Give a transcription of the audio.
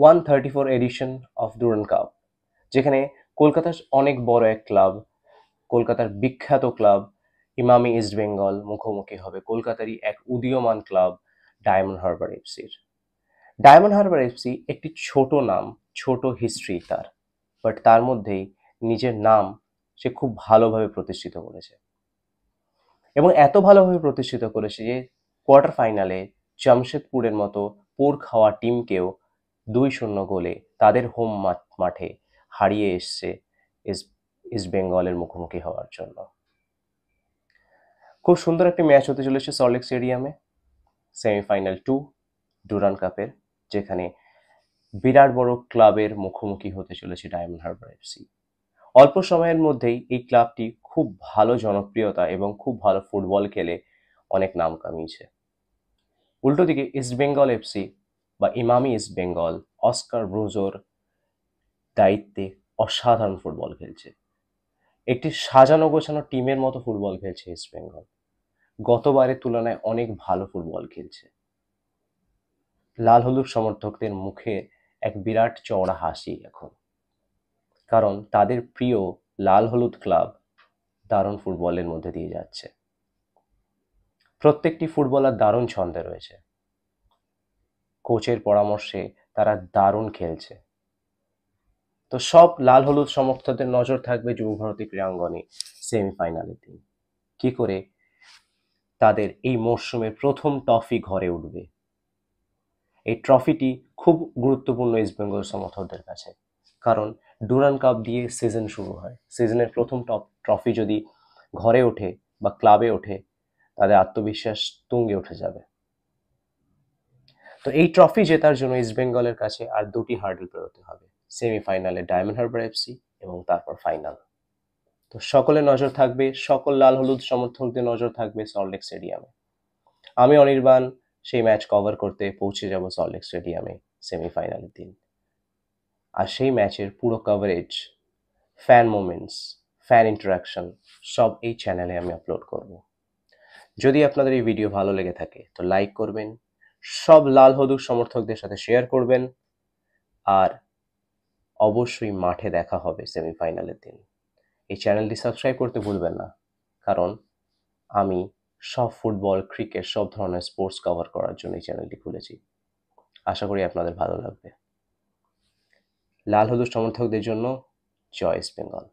134 edition of Durand cup, যেখানে কলকাতার অনেক বড় এক ক্লাব, কলকাতার বিখ্যাত ক্লাব ইমামি ইস্ট বেঙ্গল মুখোমুখি হবে কলকাতারই এক উদীয়মান ক্লাব ডায়মন্ড হারবার এফসির। ডায়মন্ড হারবার এফসি একটি ছোট নাম, ছোট হিস্ট্রি তার, বাট তার মধ্যেই নিজের নাম সে খুব ভালোভাবে প্রতিষ্ঠিত করেছে, এবং এত ভালোভাবে প্রতিষ্ঠিত করেছে যে কোয়ার্টার ফাইনালে জামশেদপুরের মতো পোর খাওয়া টিমকেও 2-0 গোলে তাদের হোম মাঠে হারিয়ে এসছে ইস্ট বেঙ্গলের মুখোমুখি হওয়ার জন্য। খুব সুন্দর একটি ম্যাচ হতে চলেছে সল্টলেক স্টেডিয়ামে, সেমিফাইনাল 2 ডুরান্ড কাপের, যেখানে বিরাট বড় ক্লাবের মুখোমুখি হতে চলেছে ডায়মন্ড হারবার এফসি। অল্প সময়ের মধ্যেই এই ক্লাবটি খুব ভালো জনপ্রিয়তা এবং খুব ভালো ফুটবল খেলে অনেক নাম কামিয়েছে। উল্টো দিকে ইস্ট বেঙ্গল এফসি বা ইমামি ইস্ট বেঙ্গল অস্কার ব্রুজোর দায়িত্বে অসাধারণ ফুটবল খেলছে, একটি সাজানো গোছানো টিমের মতো ফুটবল খেলছে ইস্ট বেঙ্গল, গতবারের তুলনায় অনেক ভালো ফুটবল খেলছে। লাল হলুদ সমর্থকদের মুখে এক বিরাট চওড়া হাসি এখন, কারণ তাদের প্রিয় লাল হলুদ ক্লাব দারুণ ফুটবলের মধ্যে দিয়ে যাচ্ছে। প্রত্যেকটি ফুটবলার দারুণ ছন্দে রয়েছে, কোচের পরামর্শে তারা দারুণ খেলছে। তো সব লাল হলুদ সমর্থকদের নজর থাকবে যুবভারতী ক্রীড়াঙ্গনে সেমিফাইনালের দিন, কি করে তাদের এই মরশুমের প্রথম ট্রফি ঘরে উঠবে। এই ট্রফিটি খুব গুরুত্বপূর্ণ ইস্ট বেঙ্গল সমর্থকদের কাছে, কারণ ডুরান্ড কাপ দিয়ে সিজন শুরু হয়, সিজনের প্রথম ট্রফি যদি ঘরে ওঠে বা ক্লাবে ওঠে, তাদের আত্মবিশ্বাস তুঙ্গে উঠে যাবে। তো এই ট্রফি জেতার জন্য ইস্ট বেঙ্গলের কাছে আর দুটি হার্ডেল পেরোতে হবে, সেমিফাইনালে ডায়মন্ড হারবার এফসি এবং তারপর ফাইনাল। তো সকলের নজর থাকবে, সকল লাল হলুদ সমর্থকদের নজর থাকবে সল্টলেক স্টেডিয়ামে। আমি অনির্বাণ সেই ম্যাচ কভার করতে পৌঁছে যাব সল্টলেক স্টেডিয়ামে সেমিফাইনালের দিন, আর সেই ম্যাচের পুরো coverage, fan moments, fan interaction সব এই চ্যানেলে আমি আপলোড করব। যদি আপনাদের এই ভিডিও ভালো লেগে থাকে তো লাইক করবেন, সব লাল হলুদ সমর্থকদের সাথে শেয়ার করবেন, আর অবশ্যই মাঠে দেখা হবে সেমিফাইনালের দিন। এই চ্যানেলটি সাবস্ক্রাইব করতে ভুলবেন না, কারণ আমি সব ফুটবল, ক্রিকেট, সব ধরনের স্পোর্টস কভার করার জন্য এই চ্যানেলটি খুলেছি। আশা করি আপনাদের ভালো লাগবে। লাল হলুদ সমর্থকদের জন্য জয় ইস্ট বেঙ্গল।